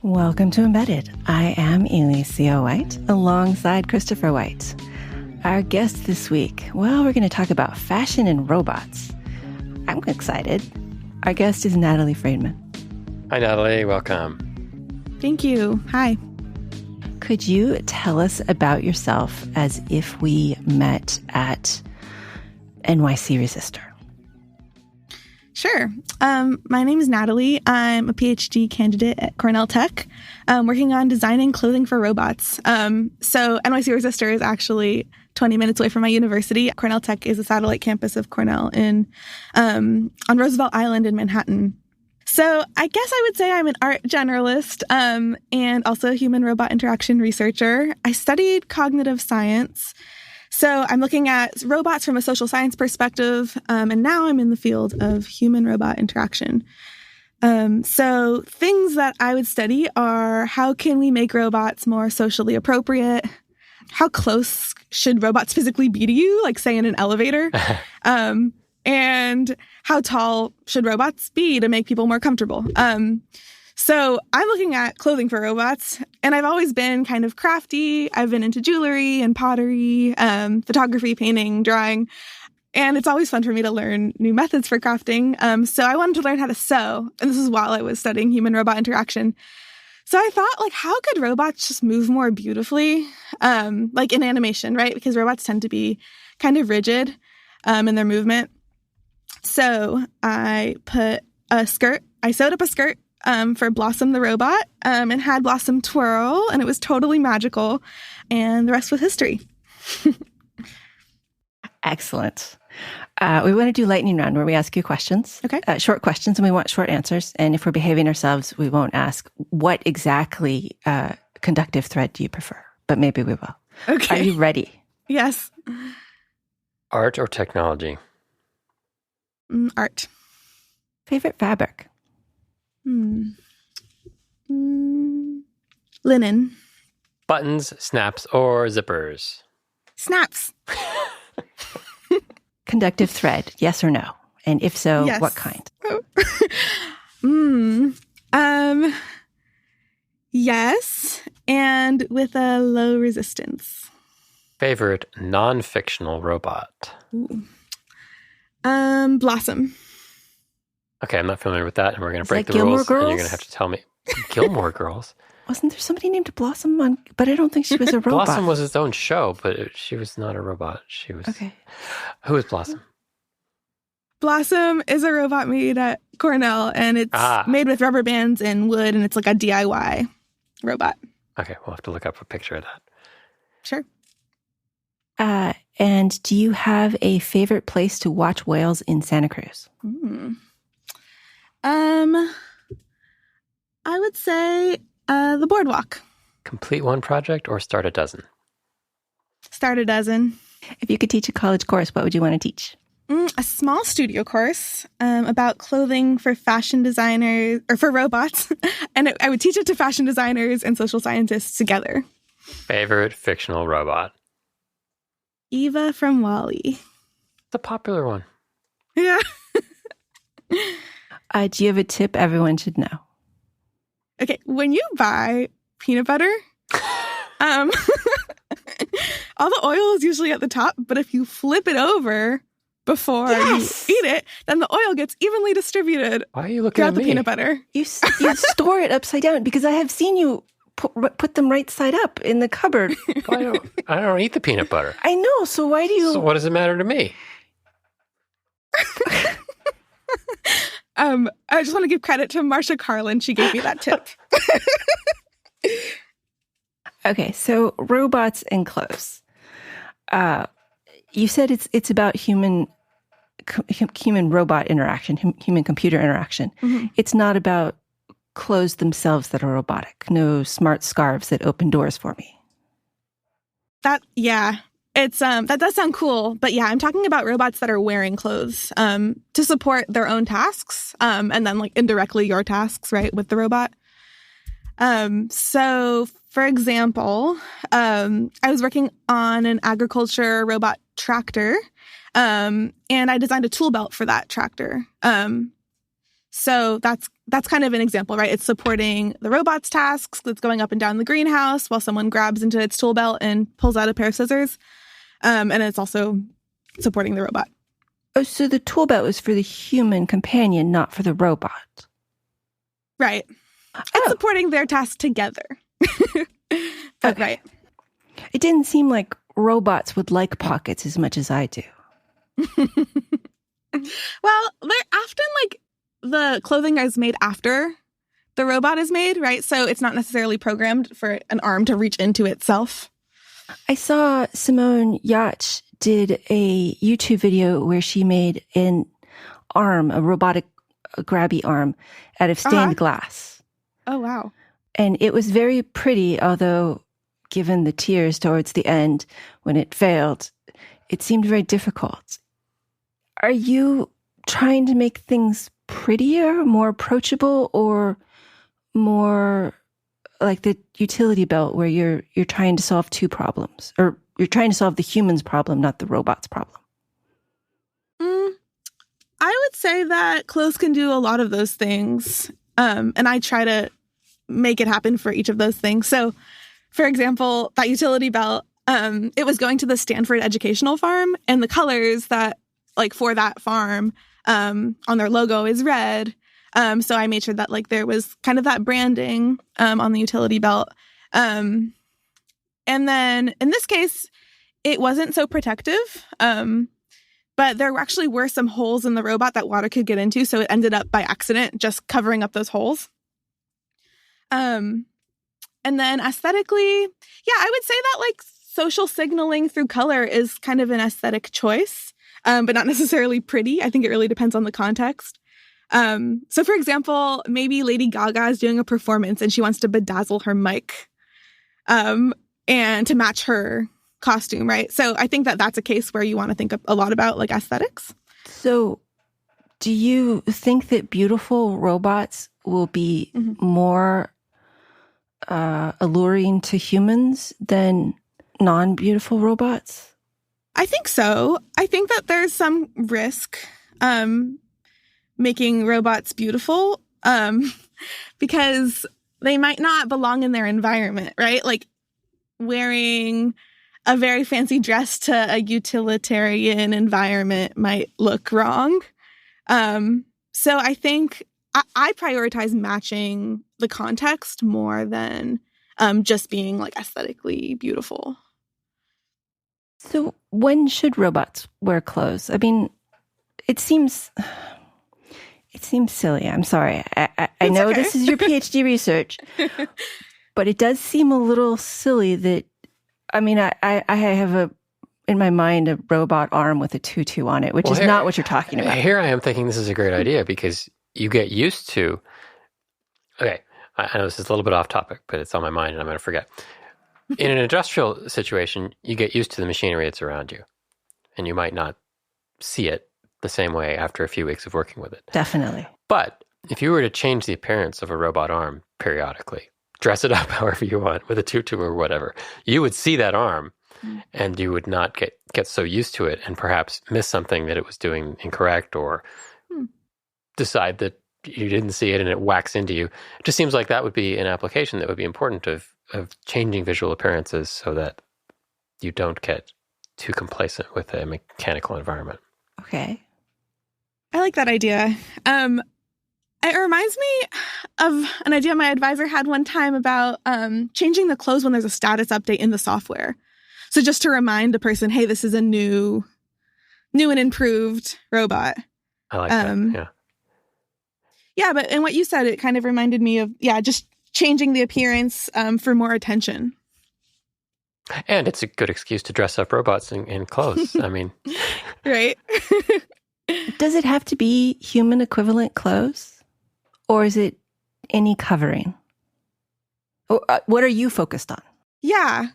Welcome to Embedded. I am Alicia White, alongside Christopher White. Our guest this week, well, we're going to talk about fashion and robots. I'm excited. Our guest is Natalie Friedman. Hi, Natalie. Welcome. Thank you. Hi. Could you tell us about yourself as if we met at NYC Resistor? Sure. My name is Natalie. I'm a PhD candidate at Cornell Tech, working on designing clothing for robots. So NYC Resistor is actually 20 minutes away from my university. Cornell Tech is a satellite campus of Cornell on Roosevelt Island in Manhattan. So I guess I would say I'm an art generalist and also a human-robot interaction researcher. I studied cognitive science. So I'm looking at robots from a social science perspective, and now I'm in the field of human-robot interaction. So things that I would study are how can we make robots more socially appropriate? How close should robots physically be to you, like say in an elevator? And how tall should robots be to make people more comfortable? So I'm looking at clothing for robots, and I've always been kind of crafty. I've been into jewelry and pottery, photography, painting, drawing, and it's always fun for me to learn new methods for crafting. So I wanted to learn how to sew, and this is while I was studying human-robot interaction. So I thought, like, how could robots just move more beautifully, like in animation, right? Because robots tend to be kind of rigid in their movement. So I sewed up a skirt for Blossom the robot, and had Blossom twirl, and it was totally magical, and the rest was history. Excellent. We want to do lightning round where we ask you questions. Okay. Short questions, and we want short answers. And if we're behaving ourselves, we won't ask what exactly conductive thread do you prefer, but maybe we will. Okay. Are you ready? Yes. Art or technology? Art. Favorite fabric? Linen. Buttons, snaps, or zippers? Snaps. Conductive thread, yes or no? And if so, Yes. what kind? Yes, and with a low resistance. Favorite non-fictional robot? Ooh. Blossom. Okay, I'm not familiar with that, and we're going to Is break that the Gilmore rules, and you're Girls? going to have to tell me. Gilmore Girls? Wasn't there somebody named Blossom but I don't think she was a robot. Blossom was its own show, but she was not a robot. She was... Okay. Who is Blossom? Blossom is a robot made at Cornell, and it's made with rubber bands and wood, and it's like a DIY robot. Okay, we'll have to look up a picture of that. Sure. And do you have a favorite place to watch whales in Santa Cruz? I would say the boardwalk. Complete one project or start a dozen? Start a dozen. If you could teach a college course, what would you want to teach? A small studio course about clothing for fashion designers, or for robots. And I would teach it to fashion designers and social scientists together. Favorite fictional robot? Eva from WALL-E. The popular one. Yeah. Do you have a tip everyone should know? Okay, when you buy peanut butter, all the oil is usually at the top, but if you flip it over before you eat it, then the oil gets evenly distributed. Why are you looking at the me? peanut butter. You store it upside down because I have seen you put them right side up in the cupboard. Well, I don't eat the peanut butter. I know, so why do you... So what does it matter to me? I just want to give credit to Marsha Carlin. She gave me that tip. Okay, so robots and clothes. You said it's about human robot interaction, human computer interaction. Mm-hmm. It's not about clothes themselves that are robotic. No smart scarves that open doors for me. It's that does sound cool, but yeah, I'm talking about robots that are wearing clothes to support their own tasks, and then like indirectly your tasks, right, with the robot. So for example, I was working on an agriculture robot tractor, and I designed a tool belt for that tractor. So that's kind of an example, right? It's supporting the robot's tasks. It's going up and down the greenhouse while someone grabs into its tool belt and pulls out a pair of scissors. And it's also supporting the robot. Oh, so the tool belt was for the human companion, not for the robot. Right. It's supporting their task together. But, Okay. right. It didn't seem like robots would like pockets as much as I do. Well, they're often like the clothing is made after the robot is made, right? So it's not necessarily programmed for an arm to reach into itself. I saw Simone Yacht did a YouTube video where she made an arm, a robotic grabby arm, out of stained glass. Oh, wow. And it was very pretty, although given the tears towards the end when it failed, it seemed very difficult. Are you trying to make things prettier, more approachable, or more like the utility belt where you're trying to solve two problems, or you're trying to solve the human's problem, not the robot's problem? I would say that clothes can do a lot of those things. And I try to make it happen for each of those things. So, for example, that utility belt, it was going to the Stanford Educational Farm, and the colors that, like, for that farm on their logo is red. So I made sure that, like, there was kind of that branding on the utility belt. And then in this case, it wasn't so protective. But there actually were some holes in the robot that water could get into. So it ended up by accident just covering up those holes. And then aesthetically, yeah, I would say that, like, social signaling through color is kind of an aesthetic choice, but not necessarily pretty. I think it really depends on the context. So, for example, maybe Lady Gaga is doing a performance and she wants to bedazzle her mic and to match her costume, right? So I think that that's a case where you want to think a lot about, like, aesthetics. So do you think that beautiful robots will be more alluring to humans than non-beautiful robots? I think so. I think that there's some risk making robots beautiful because they might not belong in their environment, right? Like, wearing a very fancy dress to a utilitarian environment might look wrong. So I think I prioritize matching the context more than just being, like, aesthetically beautiful. So when should robots wear clothes? I mean, it seems silly. I'm sorry. I know okay. This is your PhD research, but it does seem a little silly that, I mean, I have in my mind a robot arm with a tutu on it, which is not what you're talking about. Here I am thinking this is a great idea because you get used to, okay, I know this is a little bit off topic, but it's on my mind and I'm going to forget. In an industrial situation, you get used to the machinery that's around you, and you might not see it the same way after a few weeks of working with it. Definitely. But if you were to change the appearance of a robot arm periodically, dress it up however you want with a tutu or whatever, you would see that arm and you would not get so used to it and perhaps miss something that it was doing incorrect or decide that you didn't see it and it whacks into you. It just seems like that would be an application that would be important of changing visual appearances so that you don't get too complacent with a mechanical environment. Okay. I like that idea. It reminds me of an idea my advisor had one time about changing the clothes when there's a status update in the software. So just to remind a person, hey, this is a new and improved robot. I like that, yeah. Yeah, but in what you said, it kind of reminded me of, just changing the appearance for more attention. And it's a good excuse to dress up robots in clothes. I mean... Right? Does it have to be human equivalent clothes? Or is it any covering? What are you focused on? Yeah.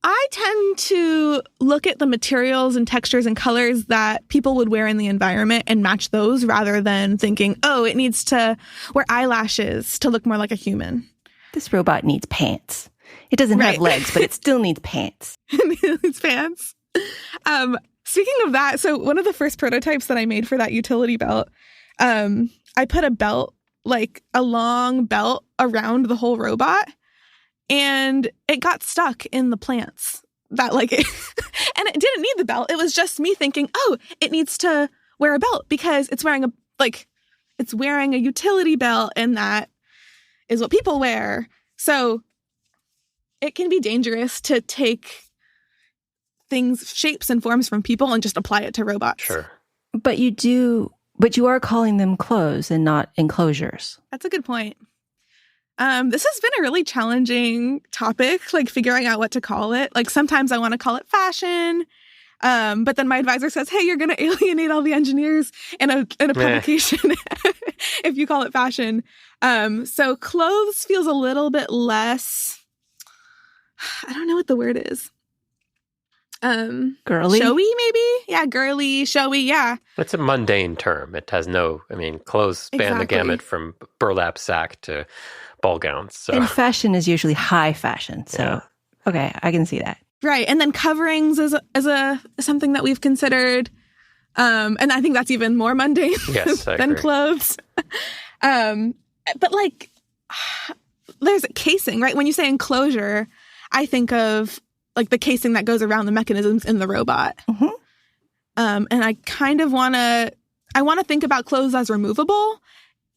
I tend to look at the materials and textures and colors that people would wear in the environment and match those rather than thinking, oh, it needs to wear eyelashes to look more like a human. This robot needs pants. It doesn't have legs, but it still needs pants. It needs pants. Speaking of that, so one of the first prototypes that I made for that utility belt, I I put a belt, like a long belt around the whole robot, and it got stuck in the plants. That and it didn't need the belt. It was just me thinking, oh, it needs to wear a belt because it's wearing a utility belt, and that is what people wear. So it can be dangerous to take things, shapes and forms from people and just apply it to robots. Sure. But you are calling them clothes and not enclosures. That's a good point. This has been a really challenging topic, like figuring out what to call it. Like sometimes I want to call it fashion, but then my advisor says, hey, you're going to alienate all the engineers in a publication if you call it fashion. So clothes feels a little bit less, I don't know what the word is. Girly? Showy, maybe? Yeah, girly, showy, yeah. It's a mundane term. It has clothes span the gamut from burlap sack to ball gowns. So. And fashion is usually high fashion. So, okay, I can see that. Right. And then coverings is something that we've considered. And I think that's even more mundane than clothes. But like, there's a casing, right? When you say enclosure, I think of like the casing that goes around the mechanisms in the robot. Mm-hmm. And I kind of want to think about clothes as removable,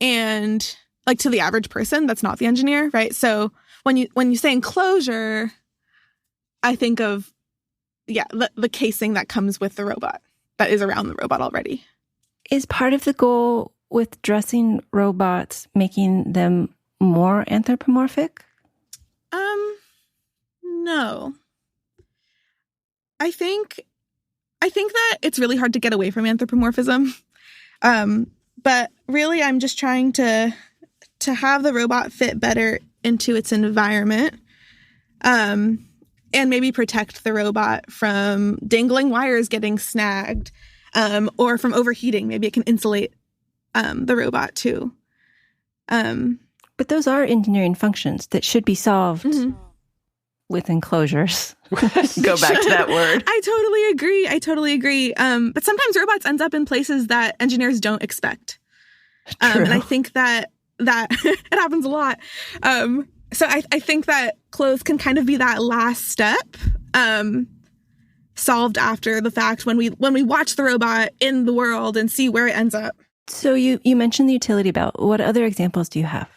and like to the average person that's not the engineer, right? So when you say enclosure, I think of the casing that comes with the robot, that is around the robot already. Is part of the goal with dressing robots making them more anthropomorphic? No. I think that it's really hard to get away from anthropomorphism. But really I'm just trying to have the robot fit better into its environment. And maybe protect the robot from dangling wires getting snagged, or from overheating. Maybe it can insulate the robot too. But those are engineering functions that should be solved with enclosures. Go back to that word. I totally agree. But sometimes robots end up in places that engineers don't expect. And I think that it happens a lot. So I think that clothes can kind of be that last step, solved after the fact when we watch the robot in the world and see where it ends up. So you mentioned the utility belt. What other examples do you have?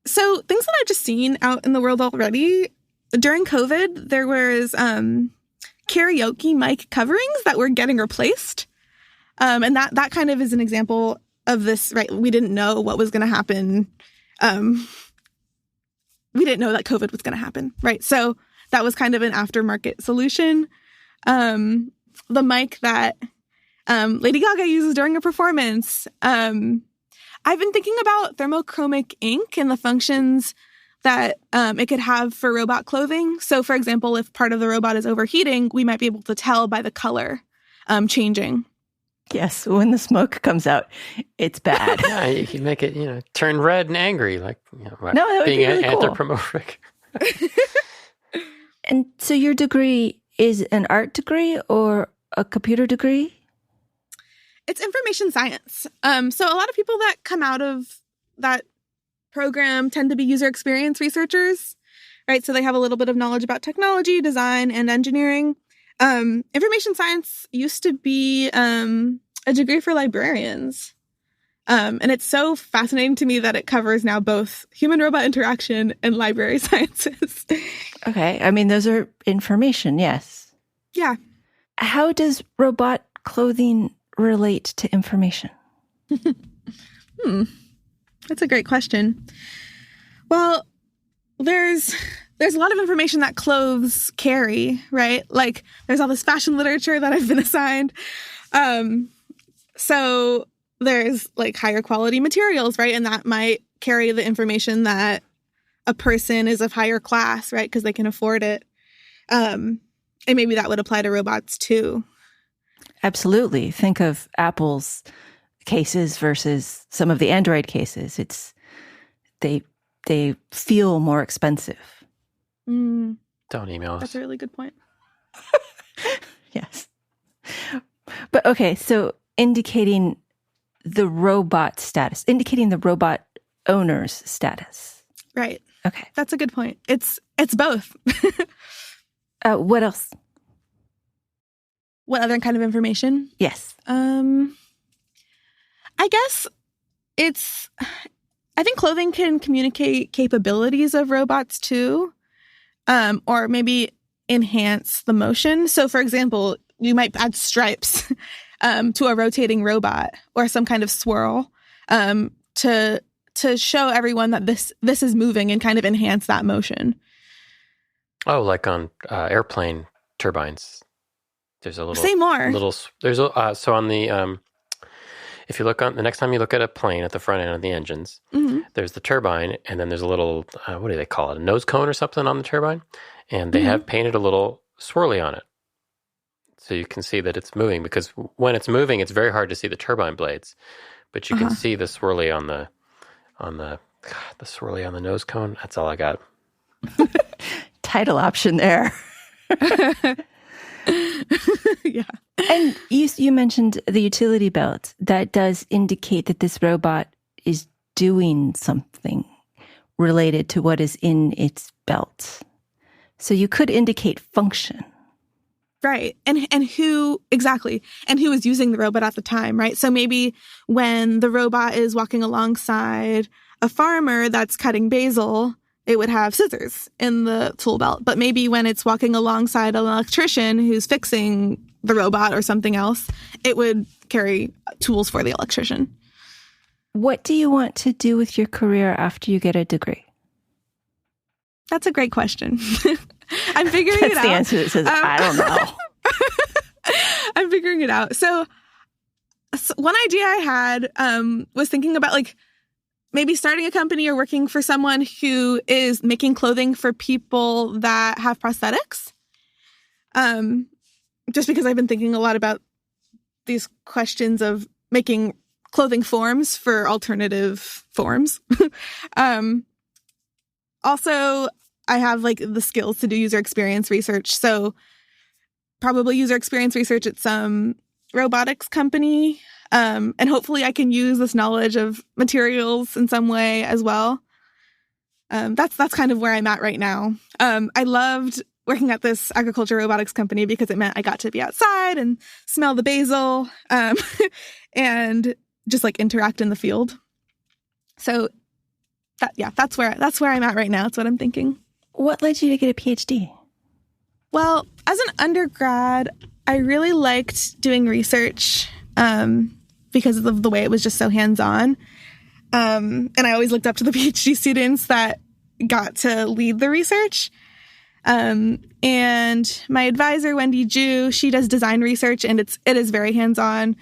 So things that I've just seen out in the world already. During COVID, there was karaoke mic coverings that were getting replaced. And that kind of is an example of this, right? We didn't know what was going to happen. We didn't know that COVID was going to happen, right? So that was kind of an aftermarket solution. The mic that Lady Gaga uses during a performance. I've been thinking about thermochromic ink and the functions that it could have for robot clothing. So, for example, if part of the robot is overheating, we might be able to tell by the color changing. Yes, when the smoke comes out, it's bad. Yeah, you can make it, turn red and angry, like that would being be really anthropomorphic. And so your degree is an art degree or a computer degree? It's information science. So a lot of people that come out of that program tend to be user experience researchers, right? So they have a little bit of knowledge about technology, design, and engineering. Information science used to be a degree for librarians. And it's so fascinating to me that it covers now both human-robot interaction and library sciences. Okay. I mean, those are information, yes. Yeah. How does robot clothing relate to information? That's a great question. Well, there's a lot of information that clothes carry, right? Like there's all this fashion literature that I've been assigned. So there's like higher quality materials, right? And that might carry the information that a person is of higher class, right? Because they can afford it. And maybe that would apply to robots too. Absolutely. Think of Apple's cases versus some of the Android cases. They feel more expensive. Don't email us. That's a really good point. Yes. But okay, so indicating the robot status, indicating the robot owner's status. Right. Okay. That's a good point. It's both. What else? What other kind of information? Yes. I guess I think clothing can communicate capabilities of robots too, or maybe enhance the motion. So, for example, you might add stripes to a rotating robot or some kind of swirl to show everyone that this is moving and kind of enhance that motion. Oh, like on airplane turbines. There's a little. Say more. So on the if you look on the next time you look at a plane at the front end of the engines, there's the turbine, and then there's a little what do they call it? A nose cone or something on the turbine, and they have painted a little swirly on it, so you can see that it's moving. Because when it's moving, it's very hard to see the turbine blades, but you can see the swirly on the swirly on the nose cone. That's all I got. Title option there. Yeah. And you mentioned the utility belt. That does indicate that this robot is doing something related to what is in its belt. So you could indicate function. Right. And who exactly? And who is using the robot at the time, right? So maybe when the robot is walking alongside a farmer that's cutting basil, it would have scissors in the tool belt. But maybe when it's walking alongside an electrician who's fixing the robot or something else, it would carry tools for the electrician. What do you want to do with your career after you get a degree? That's a great question. I'm figuring it out. That's the answer that says, I don't know. I'm figuring it out. So one idea I had was thinking about maybe starting a company or working for someone who is making clothing for people that have prosthetics. Just because I've been thinking a lot about these questions of making clothing forms for alternative forms. Also, I have the skills to do user experience research. So probably user experience research at some robotics company. And hopefully I can use this knowledge of materials in some way as well. That's kind of where I'm at right now. I loved working at this agriculture robotics company because it meant I got to be outside and smell the basil, and just interact in the field. So that's where I'm at right now. That's what I'm thinking. What led you to get a PhD? Well, as an undergrad, I really liked doing research because of the way it was just so hands-on. And I always looked up to the PhD students that got to lead the research. And my advisor, Wendy Ju, she does design research, and it is very hands-on.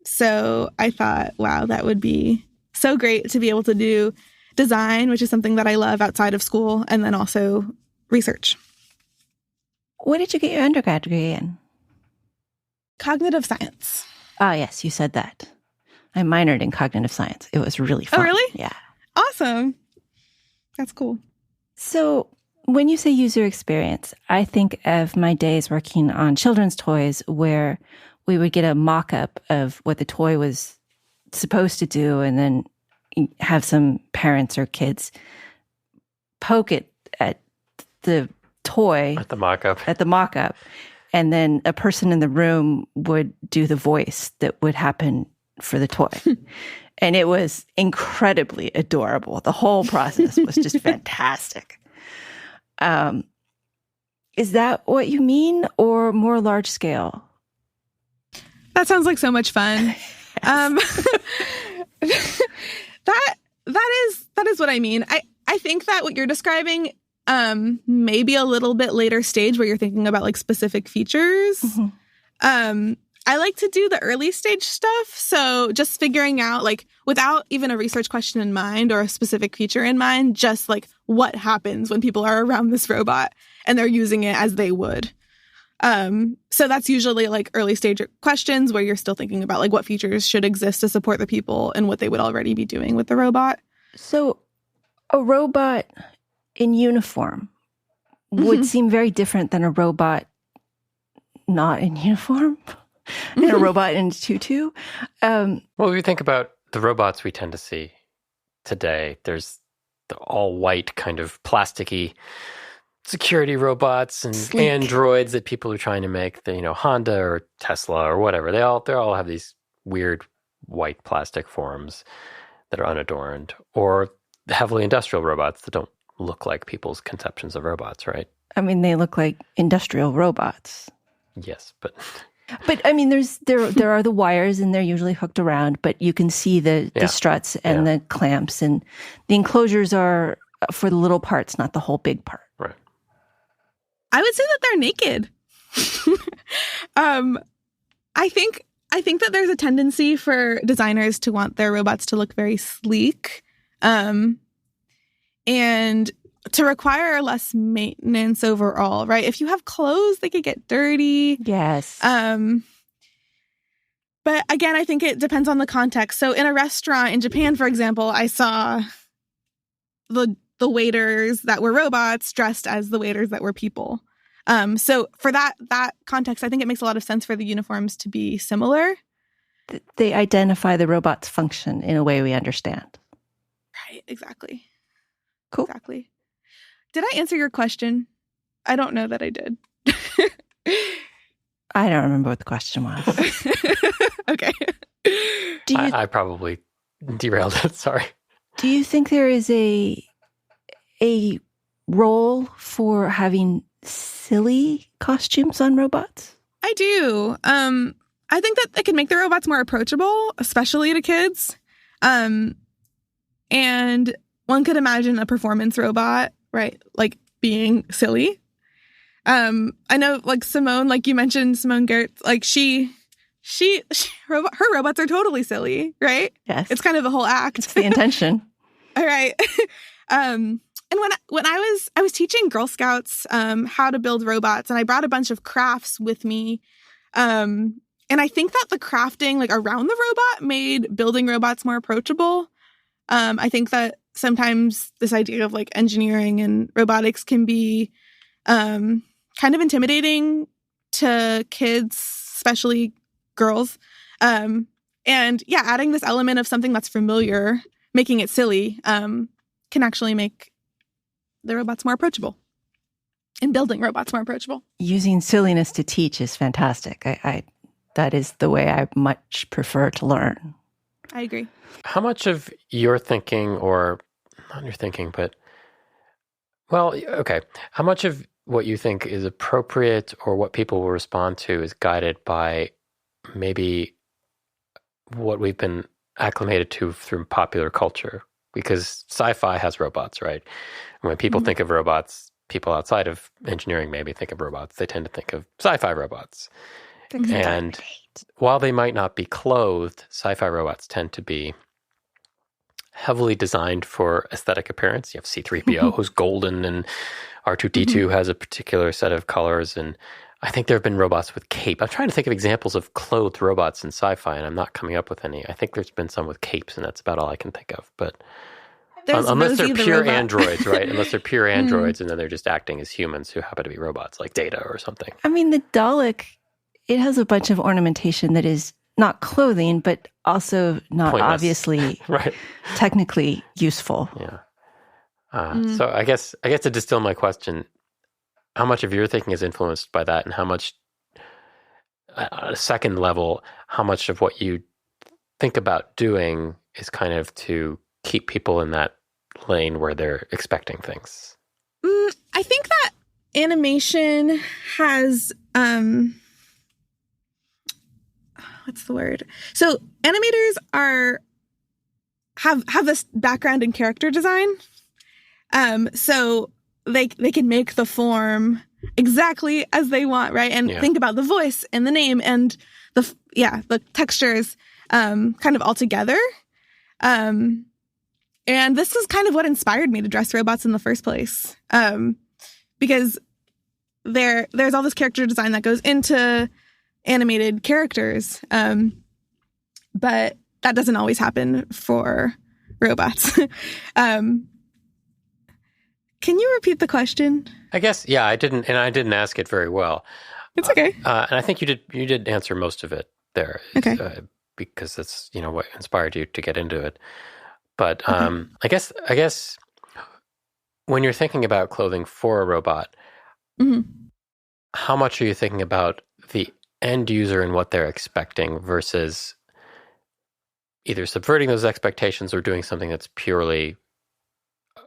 So I thought, wow, that would be so great to be able to do design, which is something that I love outside of school, and then also research. What did you get your undergrad degree in? Cognitive science. Oh, yes, you said that. I minored in cognitive science. It was really fun. Oh, really? Yeah. Awesome. That's cool. So when you say user experience, I think of my days working on children's toys where we would get a mock-up of what the toy was supposed to do and then have some parents or kids poke it at the toy. At the mock-up. And then a person in the room would do the voice that would happen for the toy. And it was incredibly adorable. The whole process was just fantastic. Is that what you mean, or more large scale? That sounds like so much fun. That is what I mean. I think that what you're describing maybe a little bit later stage where you're thinking about specific features. Mm-hmm. I like to do the early stage stuff. So just figuring out without even a research question in mind or a specific feature in mind, just what happens when people are around this robot and they're using it as they would. So that's usually early stage questions where you're still thinking about what features should exist to support the people and what they would already be doing with the robot. So a robot in uniform would seem very different than a robot not in uniform. and a robot in a tutu. Well, if you think about the robots we tend to see today, there's the all-white kind of plasticky security robots and Sleek androids that people are trying to make. Honda or Tesla or whatever. They all have these weird white plastic forms that are unadorned, or the heavily industrial robots that don't look like people's conceptions of robots, right? I mean, they look like industrial robots. Yes, but I mean, there are the wires, and they're usually hooked around, but you can see the struts and the clamps, and the enclosures are for the little parts, not the whole big part. Right. I would say that they're naked. I think that there's a tendency for designers to want their robots to look very sleek, and to require less maintenance overall, right? If you have clothes, they could get dirty. Yes. But again, I think it depends on the context. So in a restaurant in Japan, for example, I saw the waiters that were robots dressed as the waiters that were people. So for that context, I think it makes a lot of sense for the uniforms to be similar. They identify the robot's function in a way we understand. Right, exactly. Cool. Exactly. Did I answer your question? I don't know that I did. I don't remember what the question was. Okay. I probably derailed it. Sorry. Do you think there is a role for having silly costumes on robots? I do. I think that it can make the robots more approachable, especially to kids. And one could imagine a performance robot, right? Like being silly. I know, like Simone, like you mentioned, Simone Gertz, like her robots are totally silly, right? Yes. It's kind of the whole act. It's the intention. All right. And when I was teaching Girl Scouts how to build robots, and I brought a bunch of crafts with me. And I think that the crafting like around the robot made building robots more approachable. I think that sometimes this idea of like engineering and robotics can be kind of intimidating to kids, especially girls. And yeah, adding this element of something that's familiar, making it silly, can actually make the robots more approachable and building robots more approachable. Using silliness to teach is fantastic. I that is the way I much prefer to learn. I agree. How much of your thinking, or not your thinking, but, well, okay, how much of what you think is appropriate or what people will respond to is guided by maybe what we've been acclimated to through popular culture? Because sci-fi has robots, right? When people think of robots, people outside of engineering maybe think of robots. They tend to think of sci-fi robots. And while they might not be clothed, sci-fi robots tend to be heavily designed for aesthetic appearance. You have C-3PO, who's golden, and R2-D2 has a particular set of colors. And I think there have been robots with cape. I'm trying to think of examples of clothed robots in sci-fi, and I'm not coming up with any. I think there's been some with capes, and that's about all I can think of. But unless they're pure androids, right? Unless they're pure androids, and then they're just acting as humans who happen to be robots, like Data or something. I mean, the Dalek, it has a bunch of ornamentation that is not clothing, but also not Pointless. Obviously right. technically useful. Yeah. So I guess to distill my question, how much of your thinking is influenced by that, and how much, at a second level, how much of what you think about doing is kind of to keep people in that lane where they're expecting things? I think that animation has what's the word? So animators have this background in character design. So they can make the form exactly as they want, right? And think about the voice and the name and the textures kind of all together. And this is kind of what inspired me to dress robots in the first place. Because there's all this character design that goes into animated characters. But that doesn't always happen for robots. Can you repeat the question? I guess, I didn't ask it very well. It's okay. And I think you did answer most of it there. Okay. Because that's, what inspired you to get into it. But I guess when you're thinking about clothing for a robot, how much are you thinking about the end user and what they're expecting versus either subverting those expectations or doing something that's purely,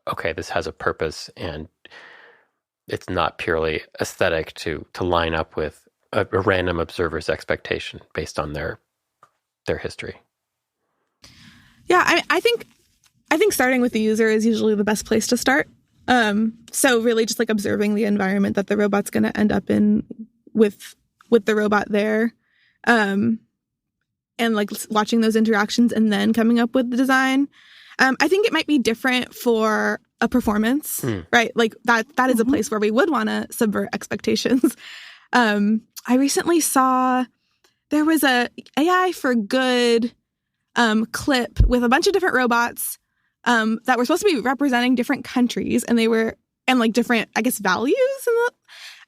okay, this has a purpose and it's not purely aesthetic to line up with a random observer's expectation based on their history? Yeah, I think starting with the user is usually the best place to start. So really just like observing the environment that the robot's going to end up in with the robot there. And like watching those interactions and then coming up with the design. I think it might be different for a performance, right? Like that is a place where we would want to subvert expectations. I recently saw there was a AIForGood clip with a bunch of different robots that were supposed to be representing different countries, and they were like different, I guess, values,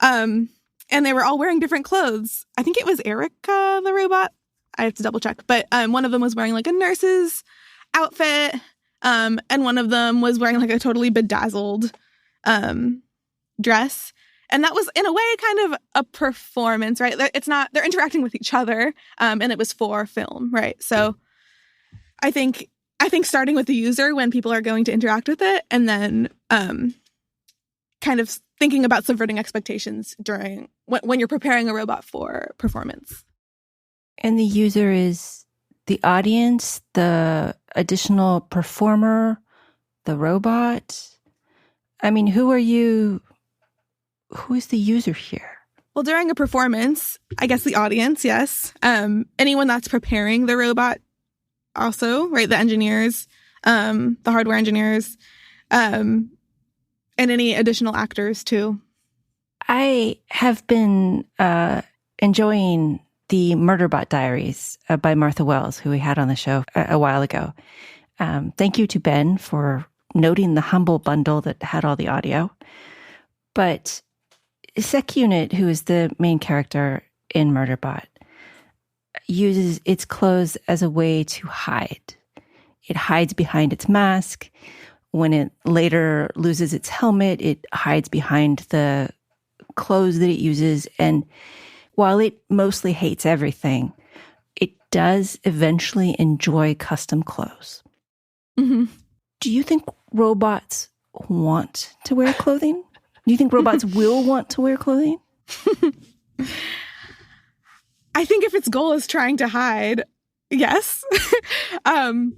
and they were all wearing different clothes. I think it was Erica, the robot. I have to double check, but one of them was wearing like a nurse's outfit, and one of them was wearing like a totally bedazzled dress. And that was, in a way, kind of a performance, right? It's not, they're interacting with each other, and it was for film, right? So I think starting with the user when people are going to interact with it, and then kind of thinking about subverting expectations during when you're preparing a robot for performance. And the user is the audience, the additional performer, the robot. I mean, who is the user here? Well, during a performance, I guess the audience, yes. Anyone that's preparing the robot also, right? The engineers, the hardware engineers, and any additional actors too. I have been enjoying the Murderbot Diaries by Martha Wells, who we had on the show a while ago. Thank you to Ben for noting the humble bundle that had all the audio. But SecUnit, who is the main character in Murderbot, uses its clothes as a way to hide. It hides behind its mask. When it later loses its helmet, it hides behind the clothes that it uses. And while it mostly hates everything, it does eventually enjoy custom clothes. Mm-hmm. Do you think robots want to wear clothing? Do you think robots will want to wear clothing? I think if its goal is trying to hide, yes. Trying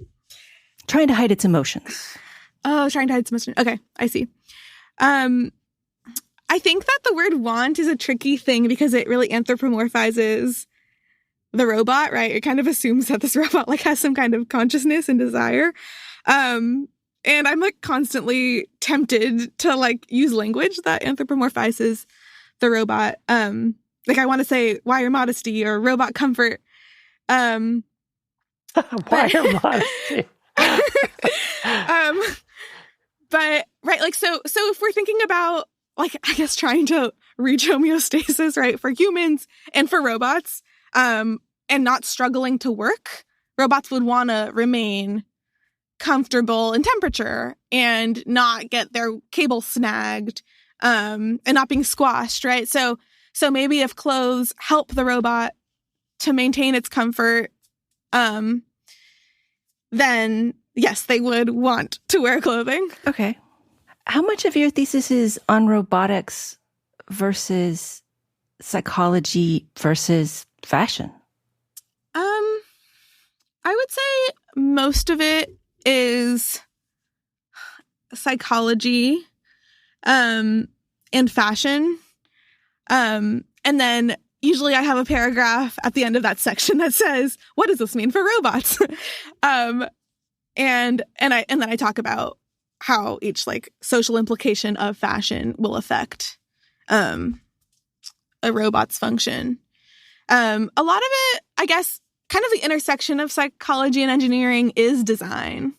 to hide its emotions. Oh, trying to hide its emotions. Okay, I see. I think that the word want is a tricky thing because it really anthropomorphizes the robot, right? It kind of assumes that this robot like has some kind of consciousness and desire. And I'm like constantly tempted to like use language that anthropomorphizes the robot. Like I want to say wire modesty or robot comfort. Wire modesty. But right, like so if we're thinking about like I guess trying to reach homeostasis, right, for humans and for robots, and not struggling to work, robots would want to remain comfortable in temperature and not get their cable snagged, and not being squashed, right? So maybe if clothes help the robot to maintain its comfort, then yes, they would want to wear clothing. Okay. How much of your thesis is on robotics versus psychology versus fashion? I would say most of it is psychology, and fashion. And then usually I have a paragraph at the end of that section that says, what does this mean for robots? And then I talk about how each like social implication of fashion will affect a robot's function. A lot of it, I guess, kind of the intersection of psychology and engineering is design.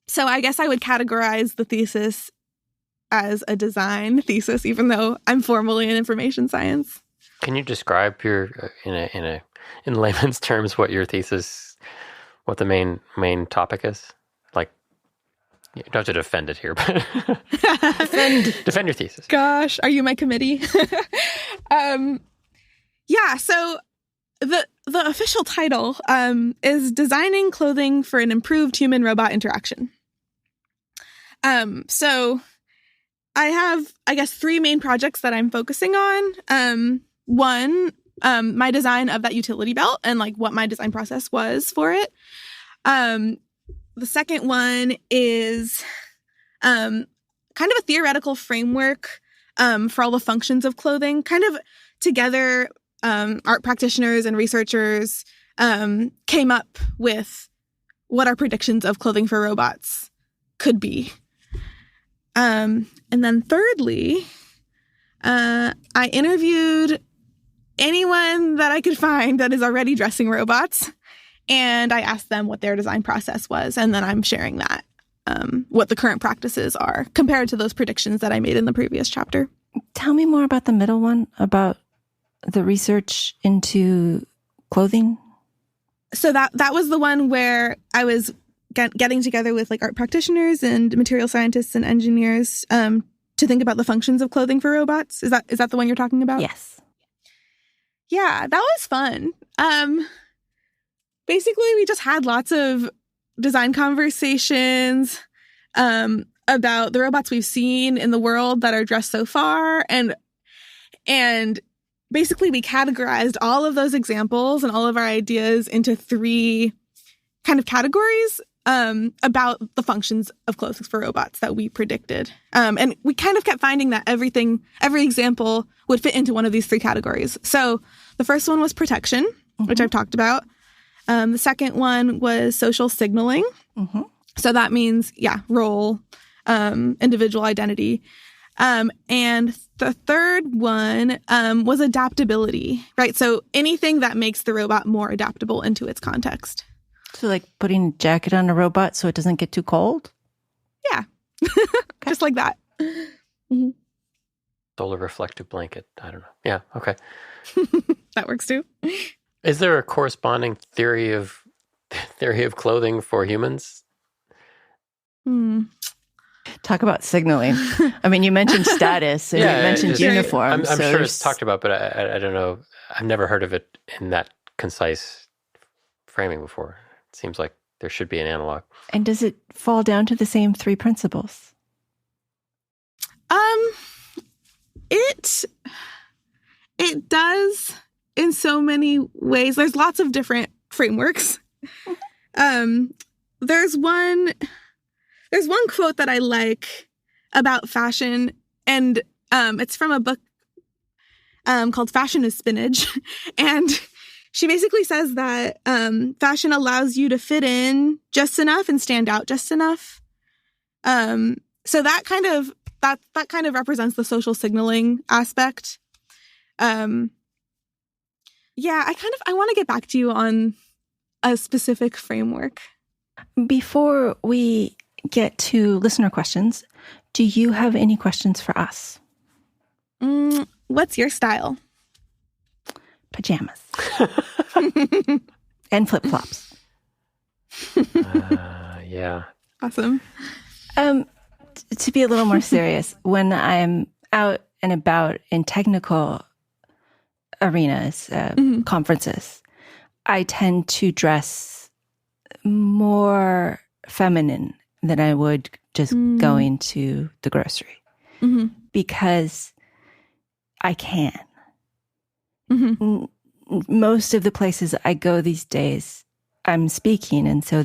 So I guess I would categorize the thesis as a design thesis, even though I'm formally in information science. Can you describe your in layman's terms what your thesis, what the main topic is? Like, you don't have to defend it here, but defend your thesis. Gosh, are you my committee? Yeah, so the official title is Designing Clothing for an Improved Human-Robot Interaction. So I have, I guess, 3 main projects that I'm focusing on. One, my design of that utility belt and like what my design process was for it. The second one is kind of a theoretical framework for all the functions of clothing. Kind of together, art practitioners and researchers came up with what our predictions of clothing for robots could be. And then thirdly, I interviewed anyone that I could find that is already dressing robots, and I asked them what their design process was, and then I'm sharing that, what the current practices are compared to those predictions that I made in the previous chapter. Tell me more about the middle one, about the research into clothing. So that was the one where I was getting together with like art practitioners and material scientists and engineers to think about the functions of clothing for robots. Is that the one you're talking about? Yes. Yeah, that was fun. Basically, we just had lots of design conversations about the robots we've seen in the world that are dressed so far, and basically we categorized all of those examples and all of our ideas into 3 kind of categories about the functions of clothes for robots that we predicted. And we kind of kept finding that every example would fit into one of these 3 categories. So the first one was protection, which I've talked about. The second one was social signaling. So that means, role, individual identity. And the third one was adaptability, right? So anything that makes the robot more adaptable into its context. So like putting a jacket on a robot so it doesn't get too cold? Yeah. Just like that. Mm-hmm. Solar reflective blanket. I don't know. Yeah. Okay. That works too. Is there a corresponding theory of clothing for humans? Talk about signaling. I mean, you mentioned status and you mentioned uniforms. I'm sure it's talked about, but I don't know. I've never heard of it in that concise framing before. It seems like there should be an analog. And does it fall down to the same 3 principles? It does in so many ways. There's lots of different frameworks. There's one quote that I like about fashion, and it's from a book called Fashion Is Spinach. And she basically says that fashion allows you to fit in just enough and stand out just enough. So that kind of represents the social signaling aspect. I want to get back to you on a specific framework. Before we get to listener questions, do you have any questions for us? What's your style? Pajamas. And flip-flops. Yeah. Awesome. To be a little more serious, when I'm out and about in technical arenas, conferences, I tend to dress more feminine than I would just going to the grocery. Because I can. Most of the places I go these days, I'm speaking, and so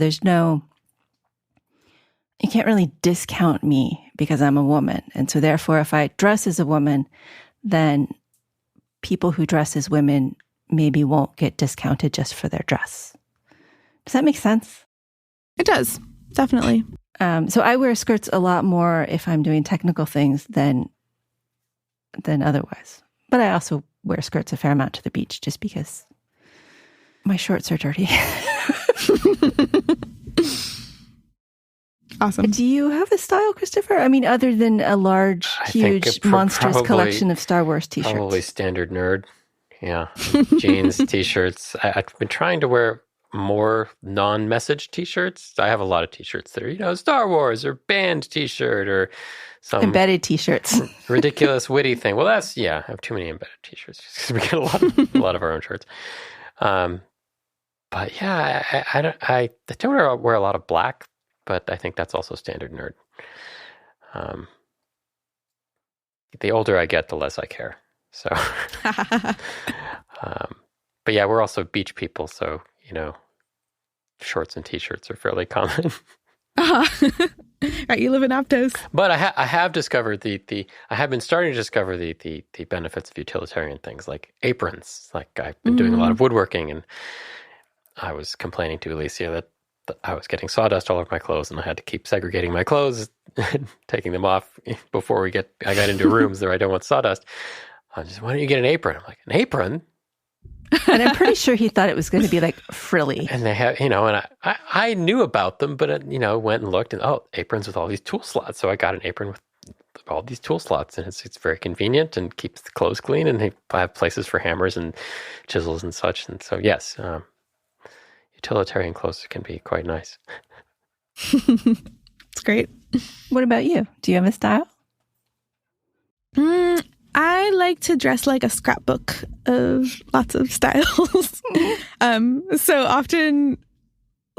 you can't really discount me because I'm a woman. And so therefore, if I dress as a woman, then people who dress as women maybe won't get discounted just for their dress. Does that make sense? It does, definitely. So I wear skirts a lot more if I'm doing technical things than otherwise. But I also wear skirts a fair amount to the beach just because my shorts are dirty. Awesome. Do you have a style, Christopher? I mean, other than a large, huge, monstrous collection of Star Wars t-shirts. Probably standard nerd. Yeah. Jeans, t-shirts. I've been trying to wear more non-message t-shirts. I have a lot of t-shirts that are, Star Wars or band t-shirt or some embedded t-shirts. ridiculous, witty thing. Well, I have too many embedded t-shirts because we get a lot of our own shirts. But yeah, I don't wear a lot of black, but I think that's also standard nerd. The older I get, the less I care. So, but yeah, we're also beach people, so shorts and t-shirts are fairly common. Right, you live in Aptos. But I have discovered I have been starting to discover the benefits of utilitarian things like aprons. Like I've been doing a lot of woodworking, and I was complaining to Alicia that I was getting sawdust all over my clothes, and I had to keep segregating my clothes, taking them off before I got into rooms where I don't want sawdust. I was just, why don't you get an apron? I'm like, an apron? And I'm pretty sure he thought it was going to be like frilly. And they have, and I knew about them, but went and looked, and aprons with all these tool slots. So I got an apron with all these tool slots, and it's very convenient and keeps the clothes clean. And they have places for hammers and chisels and such. And so yes, utilitarian clothes can be quite nice. It's great. What about you? Do you have a style? I like to dress like a scrapbook of lots of styles. So often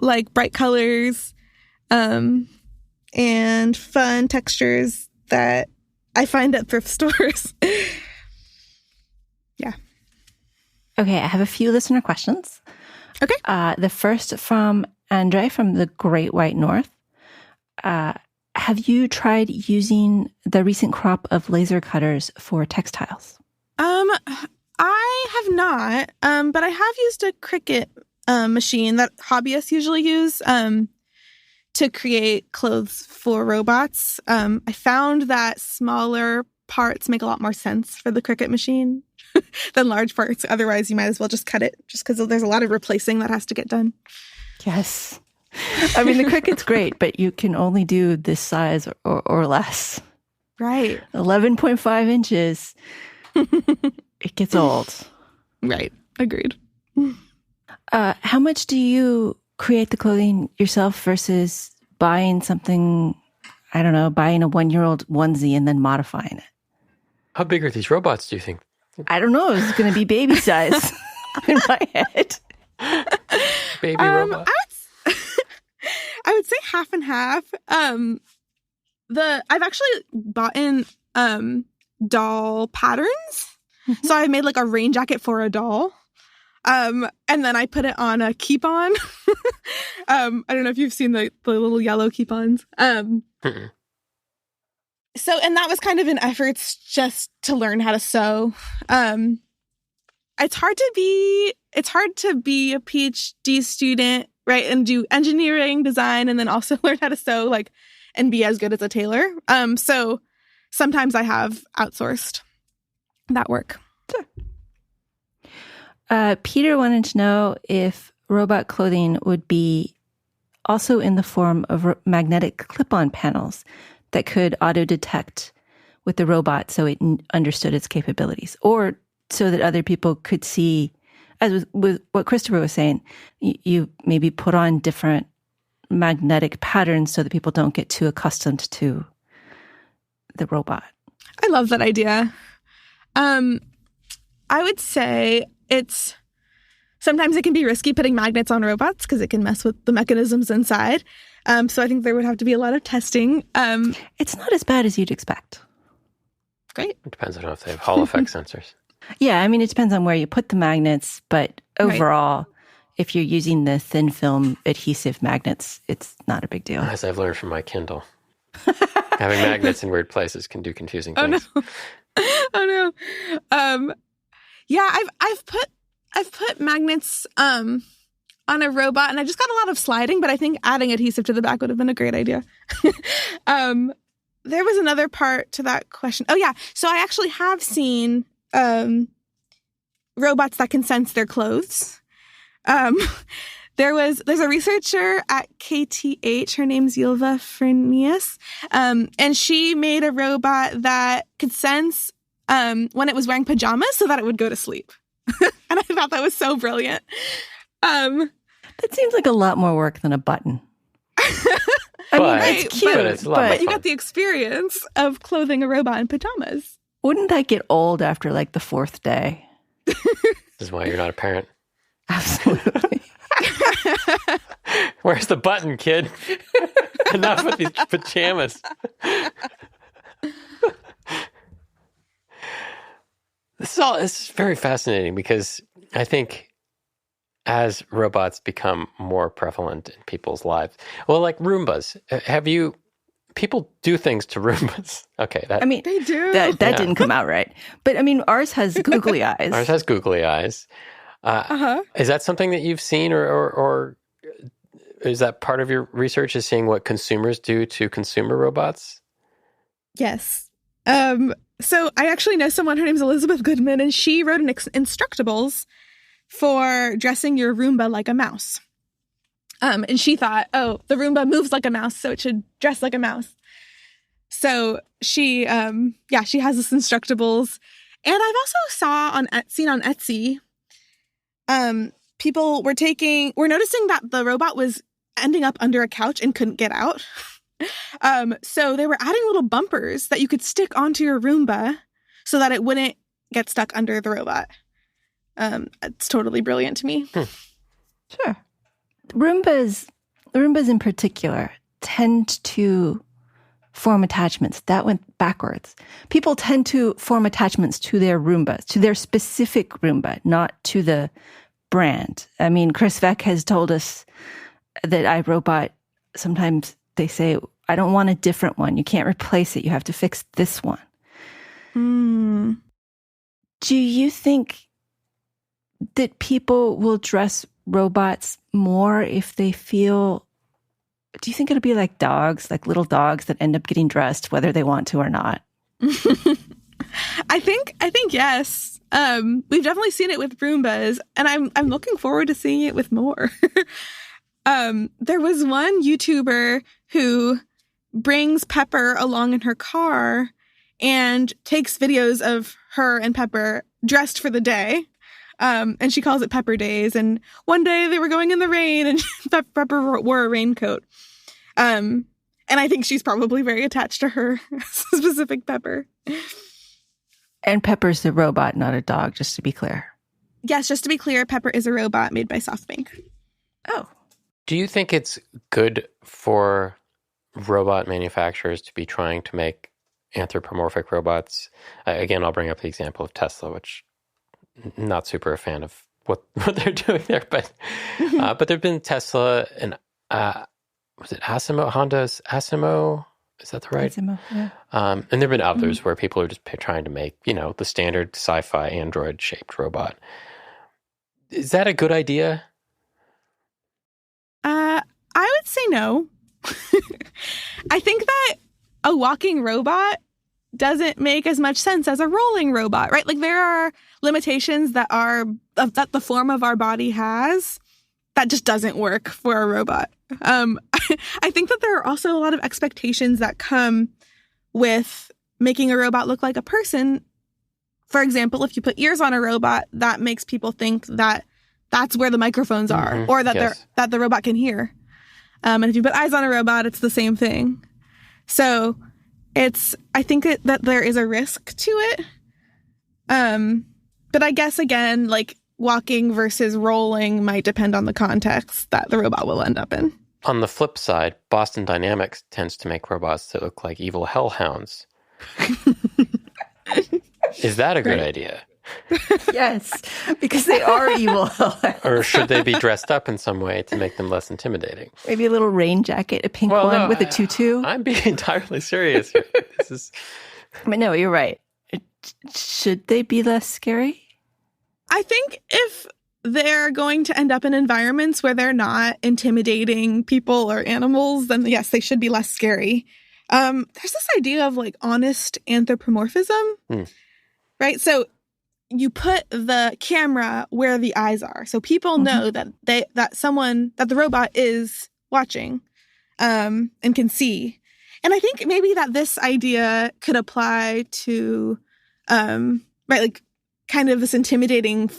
like bright colors and fun textures that I find at thrift stores. Yeah. Okay, I have a few listener questions. Okay. The first from Andre from the Great White North. Have you tried using the recent crop of laser cutters for textiles? I have not, but I have used a Cricut machine that hobbyists usually use to create clothes for robots. I found that smaller parts make a lot more sense for the Cricut machine than large parts. Otherwise, you might as well just cut it, just because there's a lot of replacing that has to get done. Yes. I mean, the Cricut's great, but you can only do this size or less. Right. 11.5 inches. It gets old. Right. Agreed. How much do you create the clothing yourself versus buying something, I don't know, buying a 1-year-old onesie and then modifying it? How big are these robots, do you think? I don't know. It's going to be baby size in my head. Baby robot. I would say half and half. I've actually bought in doll patterns. Mm-hmm. So I made like a rain jacket for a doll. And then I put it on a keep-on. I don't know if you've seen the little yellow keep-ons. So, and that was kind of an effort just to learn how to sew. It's hard to be a PhD student, right, and do engineering, design, and then also learn how to sew, and be as good as a tailor. So sometimes I have outsourced that work. Sure. Peter wanted to know if robot clothing would be also in the form of magnetic clip-on panels that could auto-detect with the robot so it understood its capabilities, or so that other people could see, as with what Christopher was saying, you maybe put on different magnetic patterns so that people don't get too accustomed to the robot. I love that idea. I would say sometimes it can be risky putting magnets on robots because it can mess with the mechanisms inside. So I think there would have to be a lot of testing. It's not as bad as you'd expect. Great. It depends on if they have Hall effect sensors. Yeah, I mean, it depends on where you put the magnets, but overall, if you're using the thin film adhesive magnets, it's not a big deal. As I've learned from my Kindle, having magnets in weird places can do confusing things. Oh no. Yeah, I've put magnets on a robot, and I just got a lot of sliding, but I think adding adhesive to the back would have been a great idea. There was another part to that question. Oh yeah, so I actually have seen robots that can sense their clothes. There's a researcher at KTH, her name's Ylva Frenius, and she made a robot that could sense when it was wearing pajamas so that it would go to sleep. And I thought that was so brilliant. That seems like a lot more work than a button. I mean, it's cute, but you got the experience of clothing a robot in pajamas. Wouldn't that get old after like the 4th day? This is why you're not a parent. Absolutely. Where's the button, kid? Enough with these pajamas. This is very fascinating because I think as robots become more prevalent in people's lives, well, like Roombas, people do things to Roombas. Okay. They do. That didn't come out right. But I mean, ours has googly eyes. Ours has googly eyes. Is that something that you've seen or is that part of your research, is seeing what consumers do to consumer robots? Yes. So I actually know someone, her name's Elizabeth Goodman, and she wrote an Instructables for dressing your Roomba like a mouse. And she thought, the Roomba moves like a mouse, so it should dress like a mouse. So she has this Instructables. And I've also seen on Etsy, people were noticing that the robot was ending up under a couch and couldn't get out. So they were adding little bumpers that you could stick onto your Roomba so that it wouldn't get stuck under the robot. It's totally brilliant to me. Sure. Roombas in particular tend to form attachments. That went backwards. People tend to form attachments to their Roombas, to their specific Roomba, not to the brand. I mean, Chris Veck has told us that iRobot, sometimes they say, I don't want a different one. You can't replace it. You have to fix this one. Do you think that people will dress robots more if they feel... Do you think it'll be like dogs, like little dogs that end up getting dressed whether they want to or not? I think yes. We've definitely seen it with Roombas, and I'm looking forward to seeing it with more. There was one YouTuber who brings Pepper along in her car and takes videos of her and Pepper dressed for the day. And she calls it Pepper Days. And one day they were going in the rain and Pepper wore a raincoat. And I think she's probably very attached to her specific Pepper. And Pepper's the robot, not a dog, just to be clear. Yes, just to be clear, Pepper is a robot made by SoftBank. Oh. Do you think it's good for robot manufacturers to be trying to make anthropomorphic robots? Again, I'll bring up the example of Tesla, which I'm not super a fan of what they're doing there, but there've been Tesla and was it Asimo? Honda's Asimo? Is that the right? Asimo, yeah. And there've been others where people are just trying to make, the standard sci-fi android-shaped robot. Is that a good idea? I would say no. I think that a walking robot doesn't make as much sense as a rolling robot, right? Like there are limitations that that the form of our body has that just doesn't work for a robot. I think that there are also a lot of expectations that come with making a robot look like a person. For example, if you put ears on a robot, that makes people think that that's where the microphones are, or that that the robot can hear. And if you put eyes on a robot, it's the same thing. So I think that there is a risk to it. But I guess, again, like walking versus rolling might depend on the context that the robot will end up in. On the flip side, Boston Dynamics tends to make robots that look like evil hellhounds. Is that a good idea? Yes, because they are evil. Or should they be dressed up in some way to make them less intimidating? Maybe a little rain jacket, a pink one with a tutu. I'm being entirely serious here. But no, you're right. Should they be less scary? I think if they're going to end up in environments where they're not intimidating people or animals, then yes, they should be less scary. There's this idea of like honest anthropomorphism, right? So you put the camera where the eyes are. So people know that the robot is watching and can see. And I think maybe that this idea could apply to like kind of this intimidating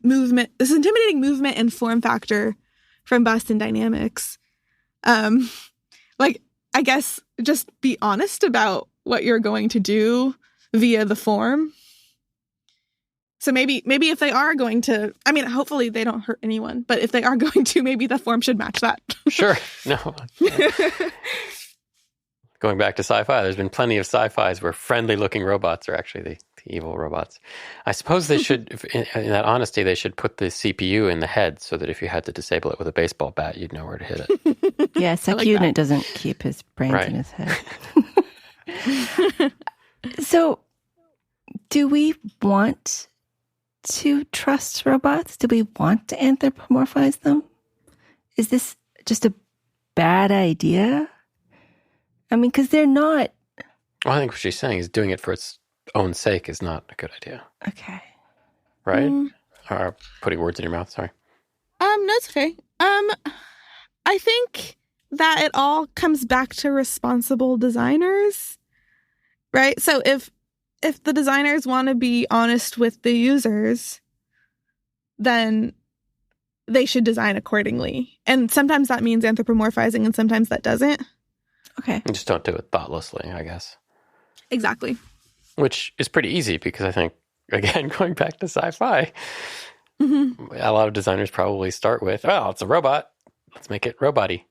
movement and form factor from Boston Dynamics. Like, I guess just be honest about what you're going to do via the form. So maybe if they are going to, I mean, hopefully they don't hurt anyone, but if they are going to, maybe the form should match that. Sure. No. Going back to sci-fi, there's been plenty of sci-fis where friendly-looking robots are actually the evil robots. I suppose they should, in that honesty, they should put the CPU in the head so that if you had to disable it with a baseball bat, you'd know where to hit it. Yeah, Sec like Unit doesn't keep his brains in his head. So, do we want to trust robots? Do we want to anthropomorphize them? Is this just a bad idea? I mean, because they're not... Well, I think what she's saying is doing it for its own sake is not a good idea. Okay. Right? Or putting words in your mouth, sorry. No, it's okay. I think that it all comes back to responsible designers, right? So if the designers want to be honest with the users, then they should design accordingly. And sometimes that means anthropomorphizing and sometimes that doesn't. Okay. And just don't do it thoughtlessly, I guess. Exactly. Which is pretty easy because I think, again, going back to sci-fi, a lot of designers probably start with, well, it's a robot. Let's make it robot-y.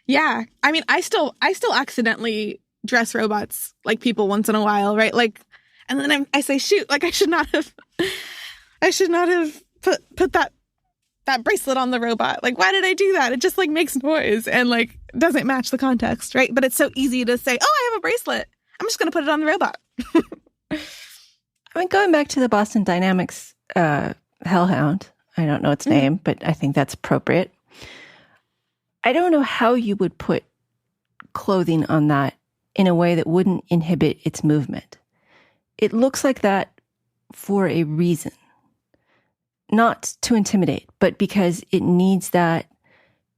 Yeah. I mean, I still accidentally dress robots like people once in a while, right? Like, and then I say, shoot, like I should not have put that bracelet on the robot. Like, why did I do that? It just like makes noise and like doesn't match the context, right? But it's so easy to say, oh, I have a bracelet. I'm just going to put it on the robot. I mean, going back to the Boston Dynamics Hellhound, I don't know its name, but I think that's appropriate. I don't know how you would put clothing on that in a way that wouldn't inhibit its movement. It looks like that for a reason. Not to intimidate, but because it needs that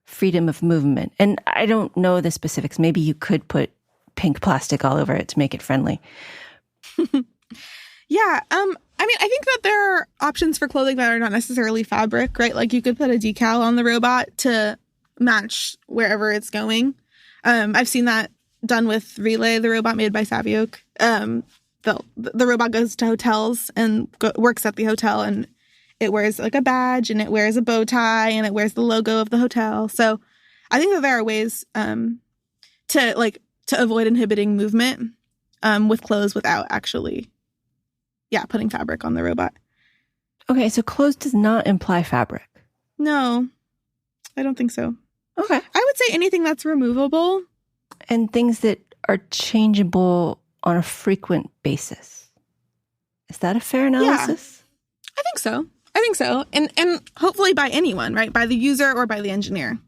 freedom of movement. And I don't know the specifics. Maybe you could put pink plastic all over it to make it friendly. Yeah. I mean, I think that there are options for clothing that are not necessarily fabric, right? Like you could put a decal on the robot to match wherever it's going. I've seen that done with Relay, the robot made by Savioke. The robot goes to hotels and works at the hotel, and it wears like a badge and it wears a bow tie and it wears the logo of the hotel. So I think that there are ways to avoid inhibiting movement with clothes without actually, putting fabric on the robot. Okay, so clothes does not imply fabric. No, I don't think so. Okay. I would say anything that's removable. And things that are changeable on a frequent basis. Is that a fair analysis? Yeah, I think so. And hopefully by anyone, right? By the user or by the engineer.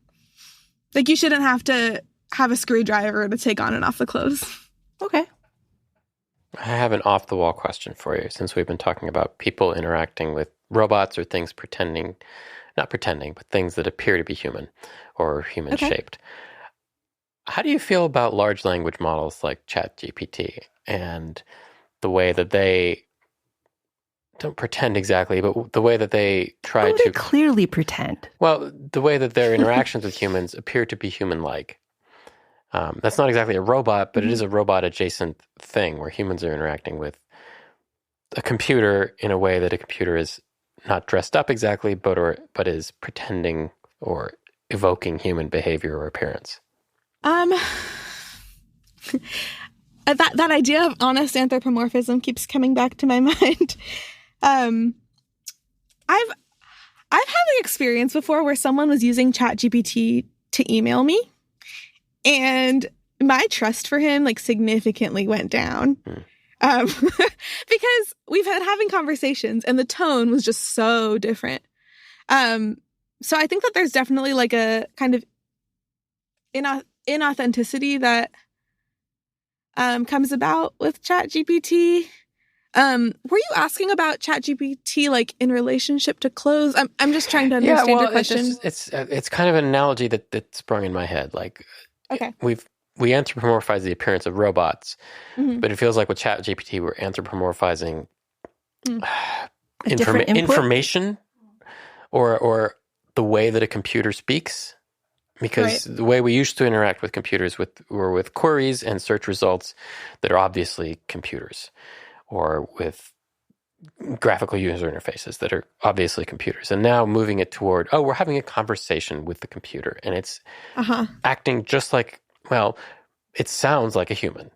Like you shouldn't have to have a screwdriver to take on and off the clothes. Okay. I have an off-the-wall question for you, since we've been talking about people interacting with robots or things but things that appear to be human or human-shaped. Okay. How do you feel about large language models like ChatGPT and the way that they don't pretend exactly, but the way that they try to... They clearly pretend. Well, the way that their interactions with humans appear to be human-like. That's not exactly a robot, but it is a robot-adjacent thing where humans are interacting with a computer in a way that a computer is not dressed up exactly, but is pretending or evoking human behavior or appearance. That idea of honest anthropomorphism keeps coming back to my mind. I've had the experience before where someone was using ChatGPT to email me, and my trust for him significantly went down. Because we've had having conversations and the tone was just so different. So I think that there's definitely a kind of inauthenticity that comes about with ChatGPT. Were you asking about ChatGPT like in relationship to clothes? I'm just trying to understand your question. It's kind of an analogy that sprung in my head. Like, okay, we anthropomorphize the appearance of robots, mm-hmm. but it feels like with ChatGPT we're anthropomorphizing information or the way that a computer speaks. Because the way we used to interact with computers were with queries and search results that are obviously computers, or with graphical user interfaces that are obviously computers. And now moving it toward, we're having a conversation with the computer, and it's acting just like, well, it sounds like a human.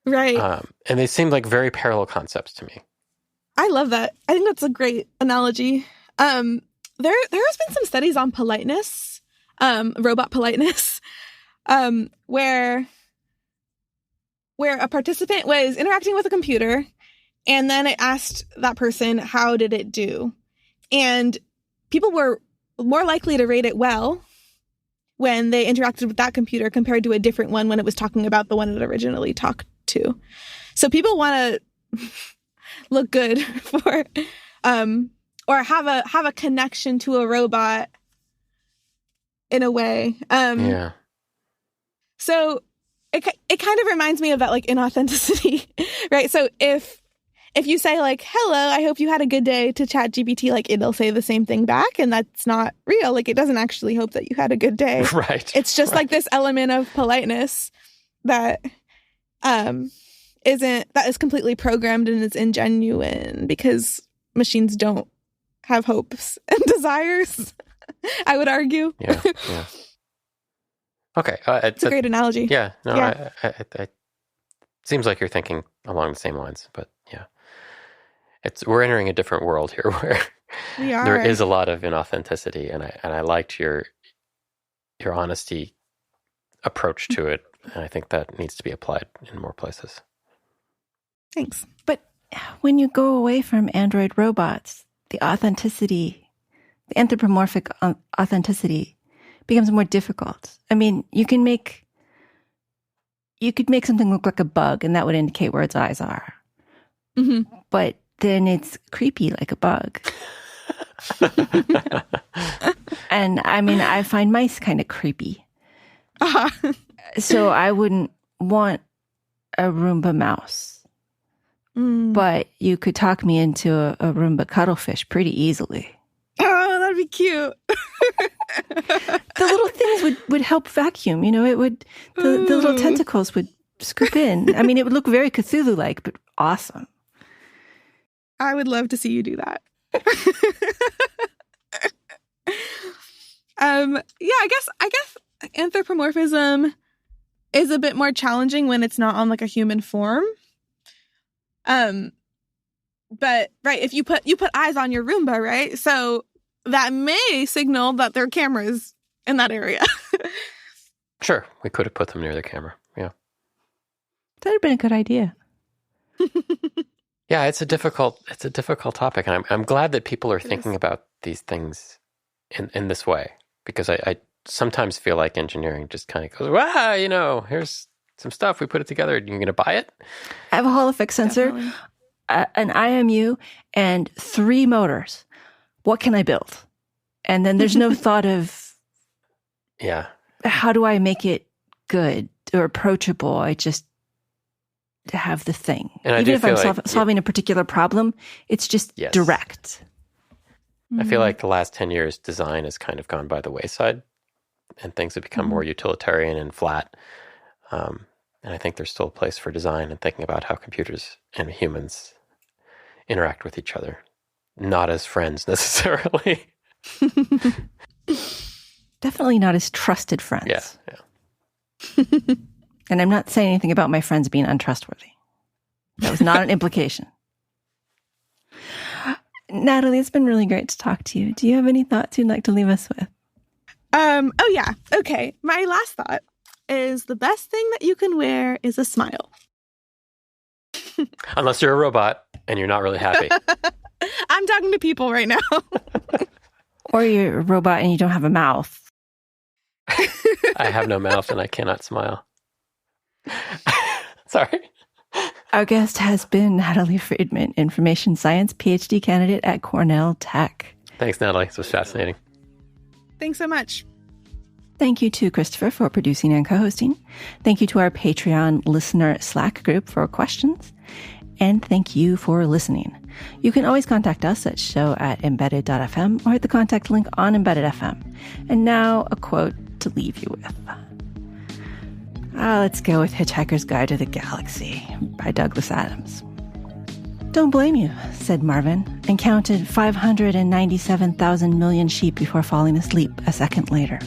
Right. And they seem like very parallel concepts to me. I love that. I think that's a great analogy. There has been some studies on politeness, robot politeness, where a participant was interacting with a computer, and then it asked that person, how did it do? And people were more likely to rate it well when they interacted with that computer compared to a different one when it was talking about the one it originally talked to. So people want to look good for, or have a connection to a robot in a way. Yeah. So it kind of reminds me of that like inauthenticity, right? So if you say like, hello, I hope you had a good day to ChatGPT, like it'll say the same thing back, and that's not real. Like it doesn't actually hope that you had a good day. Right. It's just like this element of politeness that is completely programmed and is ingenuine because machines don't have hopes and desires, I would argue. Yeah. Okay. It's a great analogy. Yeah. No, yeah. I seems like you're thinking along the same lines, but yeah. We're entering a different world here where there is a lot of inauthenticity, and I liked your honesty approach to it, and I think that needs to be applied in more places. Thanks. But when you go away from Android robots, the anthropomorphic authenticity becomes more difficult. I mean, you could make something look like a bug, and that would indicate where its eyes are. Mm-hmm. But then it's creepy like a bug. And I mean, I find mice kind of creepy. Uh-huh. So I wouldn't want a Roomba mouse. But you could talk me into a Roomba cuttlefish pretty easily. Oh, that'd be cute. The little things would help vacuum, it would, the little tentacles would scoop in. I mean, it would look very Cthulhu-like, but awesome. I would love to see you do that. I guess anthropomorphism is a bit more challenging when it's not on like a human form. But right, if you put eyes on your Roomba, right? So that may signal that there are cameras in that area. Sure, we could have put them near the camera. Yeah, that would have been a good idea. Yeah, it's a difficult topic, and I'm glad that people are thinking about these things in this way, because I sometimes feel like engineering just kind of goes, wow, here's some stuff, we put it together, and you're going to buy it. I have a Hall effect sensor, an IMU, and 3 motors. What can I build? And then there's no thought of, how do I make it good or approachable? I just have the thing. And even if I'm solving a particular problem, it's just direct. I feel like the last 10 years, design has kind of gone by the wayside, and things have become more utilitarian and flat. And I think there's still a place for design and thinking about how computers and humans interact with each other, not as friends necessarily. Definitely not as trusted friends. Yeah. And I'm not saying anything about my friends being untrustworthy. That was not an implication. Natalie, it's been really great to talk to you. Do you have any thoughts you'd like to leave us with? Oh yeah. Okay. My last thought is the best thing that you can wear is a smile. Unless you're a robot and you're not really happy. I'm talking to people right now. Or you're a robot and you don't have a mouth. I have no mouth and I cannot smile. Sorry. Our guest has been Natalie Friedman, information science PhD candidate at Cornell Tech. Thanks, Natalie. This was fascinating. Thanks so much. Thank you to Christopher for producing and co-hosting. Thank you to our Patreon listener Slack group for questions. And thank you for listening. You can always contact us at show@embedded.fm or hit the contact link on Embedded FM. And now a quote to leave you with. Let's go with Hitchhiker's Guide to the Galaxy by Douglas Adams. Don't blame you, said Marvin, and counted 597,000 million sheep before falling asleep a second later.